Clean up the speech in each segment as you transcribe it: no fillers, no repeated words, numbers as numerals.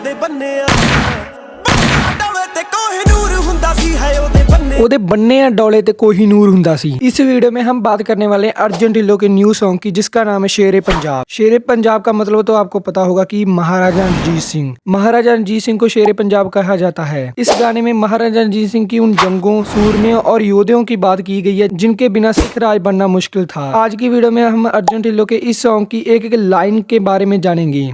ਉਹਦੇ ਬੰਨਿਆ ਡੋਲੇ ਤੇ ਕੋਹਿਨੂਰ ਹੁੰਦਾ ਸੀ ਹੈ ਉਹਦੇ बन्ने या डोले ते कोहिनूर हुंदा सी। इस वीडियो में हम बात करने वाले हैं अर्जुन ढिल्लों के न्यू सॉन्ग की, जिसका नाम है शेरे पंजाब। शेरे पंजाब का मतलब तो आपको पता होगा कि महाराजा रणजीत सिंह। महाराजा रणजीत सिंह को शेरे पंजाब कहा जाता है। इस गाने में महाराजा रणजीत सिंह की उन जंगों, सूरमियों और योद्धाओं की बात की गई है जिनके बिना सिख राज बनना मुश्किल था। आज की वीडियो में हम अर्जुन ढिल्लों के इस सॉन्ग की एक एक लाइन के बारे में जानेंगे।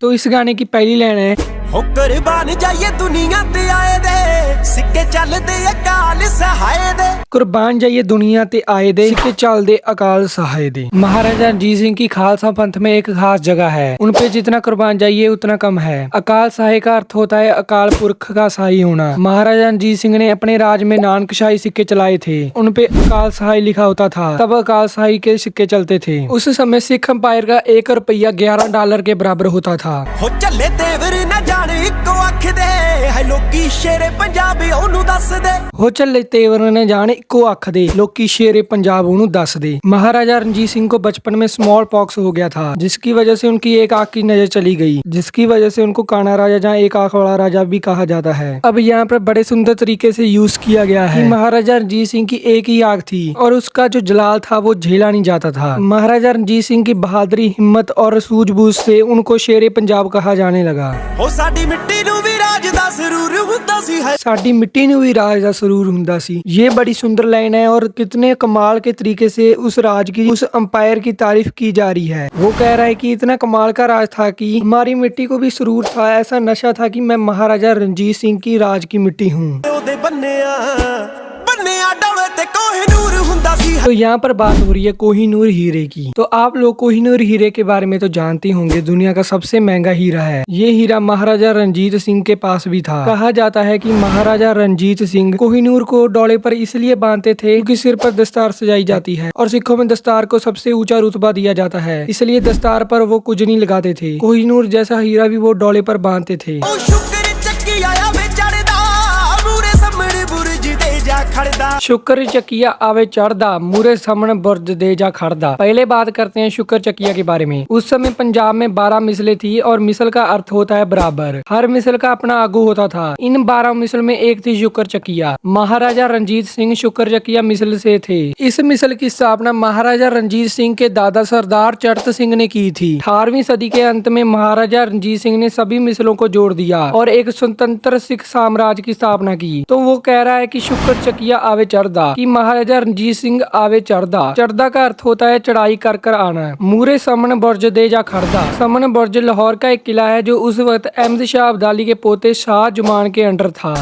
तो इस गाने की पहली लाइन है, हो कुर्बान जाइए दुनिया ते आए दे सिक्के चलदे अकाल सहाय दे। कुर्बान जाइए दुनिया ते आए दे सिक्के चलदे अकाल सहाय दे। महाराजा रणजीत सिंह की खालसा पंथ में एक खास जगह है, उन पे जितना कुर्बान जाइए उतना कम है। अकाल सहाय का अर्थ होता है अकाल पुरख का सहाय होना। महाराजा रणजीत सिंह ने अपने राज में नानकशाही सिक्के चलाए थे, उन पे अकाल सहाय लिखा होता था, तब अकाल सहाय के सिक्के चलते थे। उस समय सिख अंपायर का 1 रुपया $11 के बराबर होता था। हो चले तेवर न जाने इको अख दे है लोकी शेरे पंजाब ओनू दस दे। हो चले तेवर ने जाने इको अख दे लोकी शेरे पंजाब ओनू दस दे। महाराजा रणजीत सिंह को बचपन में स्मॉल पॉक्स हो गया था, जिसकी वजह से उनकी एक आंख की नजर चली गई, जिसकी वजह से उनको काना राजा जहाँ एक आंख वाला राजा भी कहा जाता है। अब यहाँ पर बड़े सुंदर तरीके से यूज किया गया है कि महाराजा रणजीत सिंह की एक ही आंख थी और उसका जो जलाल था वो झेला नहीं जाता था। महाराजा रणजीत सिंह की बहादुरी, हिम्मत और सूझबूझ से उनको शेरे पंजाब कहा जाने लगा। हो साडी मिट्टी नू भी राज दा सरूर हुंदा सी है, साडी मिट्टी नू भी राज दा सरूर हुंदा सी। ये बड़ी सुंदर लाइन है और कितने कमाल के तरीके से उस राज की, उस अंपायर की तारीफ की जा रही है। वो कह रहा है कि इतना कमाल का राज था कि हमारी मिट्टी को भी सरूर था, ऐसा नशा था कि मैं महाराजा रणजीत सिंह की राज की मिट्टी हूँ। तो यहाँ पर बात हो रही है कोहिनूर हीरे की। तो आप लोग कोहिनूर हीरे के बारे में तो जानते होंगे, दुनिया का सबसे महंगा हीरा है। ये हीरा महाराजा रणजीत सिंह के पास भी था। कहा जाता है कि महाराजा रणजीत सिंह कोहिनूर को डोले पर इसलिए बांधते थे क्योंकि सिर पर दस्तार सजाई जाती है और सिखों में दस्तार को सबसे ऊंचा रुतबा दिया जाता है, इसलिए दस्तार पर वो कुछ नहीं लगाते थे। कोहिनूर जैसा हीरा भी वो डोले पर बांधते थे। शुक्र चकिया आवे चढ़दा मूरे सामने बुर्ज दे जा खड़दा। पहले बात करते हैं शुक्र चकिया के बारे में। उस समय पंजाब में 12 मिसलें थी और मिसल का अर्थ होता है बराबर। हर मिसल का अपना आगू होता था। इन 12 मिसल में एक थी शुक्र चकिया। महाराजा रणजीत सिंह शुक्र चकिया मिसल से थे। इस मिसल की स्थापना महाराजा रणजीत सिंह के दादा सरदार चरत सिंह ने की थी। 18वीं सदी के अंत में महाराजा रणजीत सिंह ने सभी मिसलों को जोड़ दिया और एक स्वतंत्र सिख साम्राज्य की स्थापना की। तो वो कह रहा है कि शुक्र चकिया आवे चढ़दा, कि महाराजा रणजीत सिंह आवे चढ़दा। चढ़दा का अर्थ होता है चढ़ाई कर कर आना। मूरे समन बुर्ज दे जा खड़दा। समन बुर्ज लाहौर का एक किला है जो उस वक्त अहमद शाह अब्दाली के पोते शाह जुमान के अंडर था।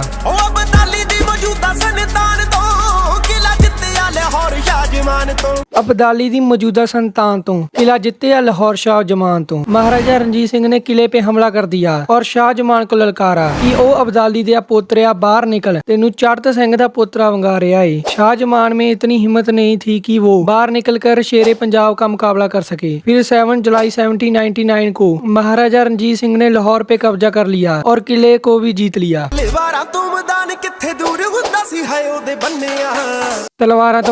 अब्दाली दी मौजूदा संतान तो किला जित्ते लाहौर शाह जमान तो महाराजा रणजीत सिंह ने किले पे हमला कर दिया और शाह जमान को ललकारा कि ओ अब्दाली दिया पोतरिया बाहर निकल, तेनू चढ़त सिंह दा पोतरा वंगा रहा है। शाह जमान में इतनी हिम्मत नहीं थी कि वो बाहर निकल कर शेरे पंजाब का मुकाबला कर सके। फिर 7 जुलाई 1799 को महाराजा रणजीत सिंह ने लाहौर पे कब्जा कर लिया और किले को भी जीत लिया। तलवारा तो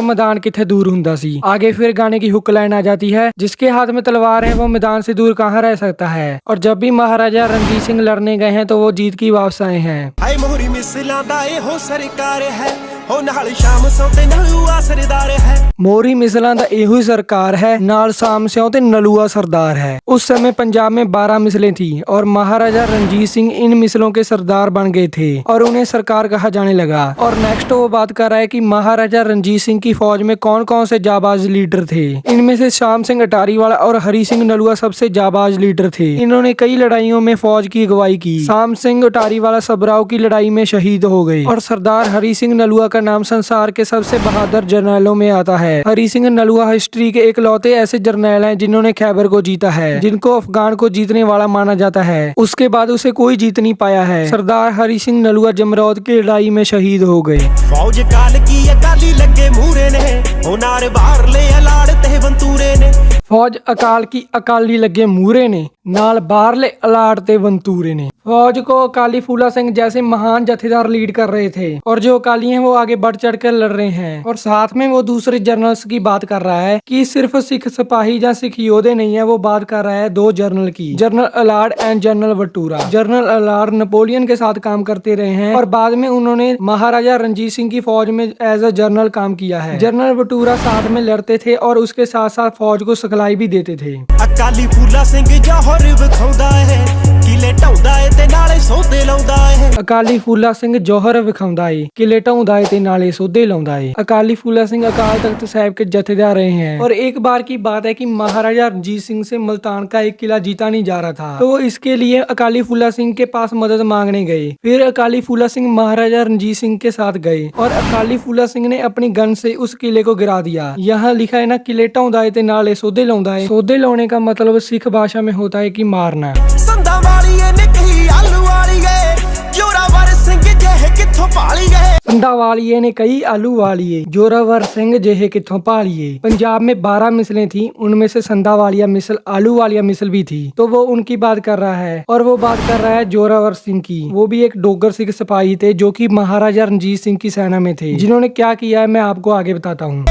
मैदान किथे दूर हुंदा सी। आगे फिर गाने की हुक लाइन आ जाती है, जिसके हाथ में तलवार है वो मैदान से दूर कहाँ रह सकता है। और जब भी महाराजा रणजीत सिंह लड़ने गए हैं तो वो जीत की वापस आए हैं। मोहरी मिसलां दा एहो सरकार है, हो नाल शाम सौ ते नलूआ सरदार है। मोहरी मिसलां दा एहो सरकार है, नाल शाम स्यों ते नलूआ सरदार है। उस समय पंजाब में 12 मिसलें थी और महाराजा रणजीत सिंह इन मिसलों के सरदार बन गए थे और उन्हें सरकार कहा जाने लगा। और नेक्स्ट वो बात कर रहा है कि महाराजा रणजीत सिंह की फौज में कौन कौन से जाबाज लीडर थे। इनमें से श्याम सिंह अटारी वाला और हरि सिंह नलूआ सबसे जाबाज लीडर थे। इन्होंने कई लड़ाइयों में फौज की अगुवाई की। श्याम सिंह अटारी वाला सबराव की लड़ाई में शहीद हो गए और सरदार हरि सिंह नलूआ का नाम संसार के सबसे बहादुर जर्नैलों में आता है। हरि सिंह नलूआ हिस्ट्री के इकलौते ऐसे जर्नैल हैं जिन्होंने खैबर को जीता है, जिनको अफगान को जीतने वाला माना जाता है। उसके बाद उसे कोई जीत नहीं पाया है। सरदार हरि सिंह नलूआ जमरौद की लड़ाई में शहीद हो गए। फौज काल की अकाली लगे मूरे ने, होनार बाहर ले अलाड़ ते वंतूरे ने। फौज अकाल की अकाली लगे मूरे ने, नाल बाहरले अलाड़ ते वंतूरे ने। फौज को अकाली फूला सिंह जैसे महान जत्थेदार लीड कर रहे थे और जो अकाली हैं वो आगे बढ़ चढ़ कर लड़ रहे हैं और साथ में वो दूसरे जर्नल्स की बात कर रहा है कि सिर्फ सिख सिपाही या सिख योद्धे नहीं है, वो बात कर रहा है दो जर्नल की, General Allard and General Ventura. General Allard Napoleon के साथ काम करते रहे हैं और बाद में उन्होंने महाराजा रणजीत सिंह की फौज में एज अ जनरल काम किया है। जनरल वटूरा साथ में लड़ते थे और उसके साथ साथ फौज को सिखलाई भी देते थे। अकाली फूला सिंह जौहर विखाउंदा है, किले ढाउंदा है ते नाले सौदे लाउंदा है। अकाली फूला सिंह जौहर विखाउंदा है, किले ढाउंदा है ते नाले सौदे लाउंदा है। अकाली फूला सिंह अकाल तख्त साहिब के जत्थेदार रहे हैं और एक बार की बात है कि महाराजा रणजीत सिंह से मुल्तान का एक किला जीता नहीं जा रहा था, तो इसके लिए अकाली फूला सिंह के पास मदद मांगने गए। फिर अकाली फूला सिंह महाराजा रणजीत सिंह के साथ गए और अकाली फूला सिंह ने अपनी गन से उस किले को गिरा दिया। यहाँ लिखा है ना, किले ढाउंदा है ते नाले सौदे लाउंदा है। सौदे लाने का मतलब सिख भाषा में होता है कि मारना। संधा वाली निकली आलू वाली है, जोरावर सिंह जेहे किथों पाली है। संधा वालिए ने कई आलू वालिए, जोरावर सिंह जेहे किथों पालिए। पंजाब में 12 मिसलें थी, उनमें से संधा वालिया मिसल आलू वालिया मिसल भी थी, तो वो उनकी बात कर रहा है और वो बात कर रहा है जोरावर सिंह की। वो भी एक डोगर सिख सिपाही थे जो कि महाराजा रणजीत सिंह की सेना में थे, जिन्होंने क्या किया है मैं आपको आगे बताता हूँ।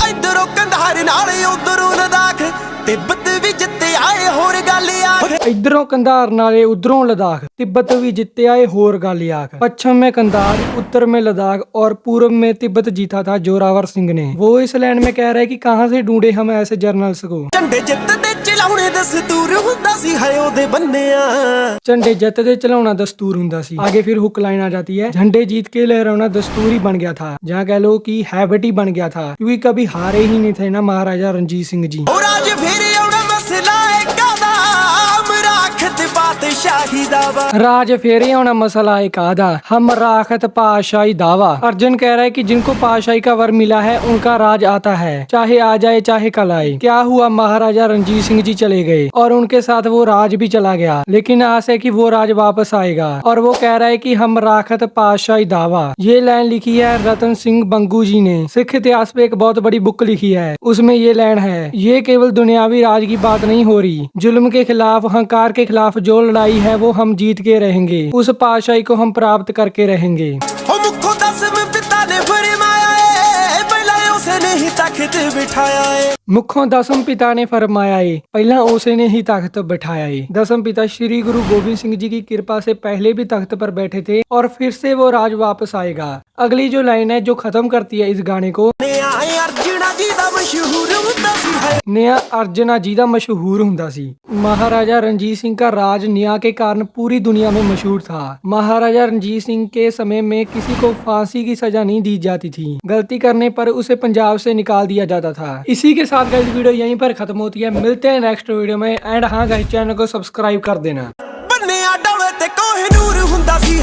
इधरों कंधार नाले उधरों लद्दाख, तिब्बत भी जित्ते आए होर गल आख। इधरों कंधार नाले उधरों लद्दाख, तिब्बत भी जितते आए होर गल आख। पश्चिम में कंधार, उत्तर में लद्दाख और पूर्व में तिब्बत जीता था जोरावर सिंह ने। वो इस लाइन में कह रहा है कि कहाँ से ढूंढे हम ऐसे जर्नल्स को। झंडे जित्तदे चलाउणे दस्तूर हुंदा सी है ओदे बन्निया। झंडे जितते चलाना दस्तूर हुंदा सी। आगे फिर हुक लाइन आ जाती है, झंडे जीत के लहराना दस्तूर ही बन गया था, जहाँ कह लो कि हैबिट ही बन गया था, क्योंकि कभी हारे ही नहीं थे ना महाराजा रणजीत सिंह जी। और आज फिर आउणा मसला है कादा, मराखत बादशाही दावा। राज फेरे होना मसला एक आधा, हम राखत पाशाही दावा। अर्जुन कह रहा है कि जिनको पाशाही का वर मिला है उनका राज आता है, चाहे आ जाए चाहे कल आए। क्या हुआ, महाराजा रणजीत सिंह जी चले गए और उनके साथ वो राज भी चला गया, लेकिन आस है कि वो राज वापस आएगा। और वो कह रहा है कि हम राखत पाशाही दावा। ये लाइन लिखी है रतन सिंह बंगू जी ने, सिख इतिहास पे एक बहुत बड़ी बुक लिखी है, उसमें ये लाइन है। ये केवल दुनियावी राज की बात नहीं हो रही, जुल्म के खिलाफ, अहंकार के खिलाफ जो लड़ाई है वो हम जीत के रहेंगे, उस पाशाही को हम प्राप्त करके रहेंगे। ओ मुखो दसम पिता ने फरमाया है, पहला उसने ही तख्त बिठाया है। मुखों दसम पिता ने फरमाया है, पहला उसे ने ही तख्त बिठाया है। दसम पिता श्री गुरु गोविंद सिंह जी की कृपा से पहले भी तख्त पर बैठे थे और फिर से वो राज वापस आएगा। अगली जो लाइन है जो खत्म करती है इस गाने को, नया अर्जुना जी दा मशहूर हुंदा सी है। नया अर्जुना जी दा मशहूर हुंदा सी। महाराजा रणजीत सिंह का राज न्याय के कारण पूरी दुनिया में मशहूर था। महाराजा रणजीत सिंह के समय में किसी को फांसी की सजा नहीं दी जाती थी, गलती करने पर उसे पंजाब से निकाल दिया जाता था। इसी के साथ गाइस वीडियो यहीं पर खत्म होती है, मिलते हैं नेक्स्ट वीडियो में। एंड हाँ गाइस, चैनल को सब्सक्राइब कर देना। बन्ने डोले ते कोहिनूर हुंदा सी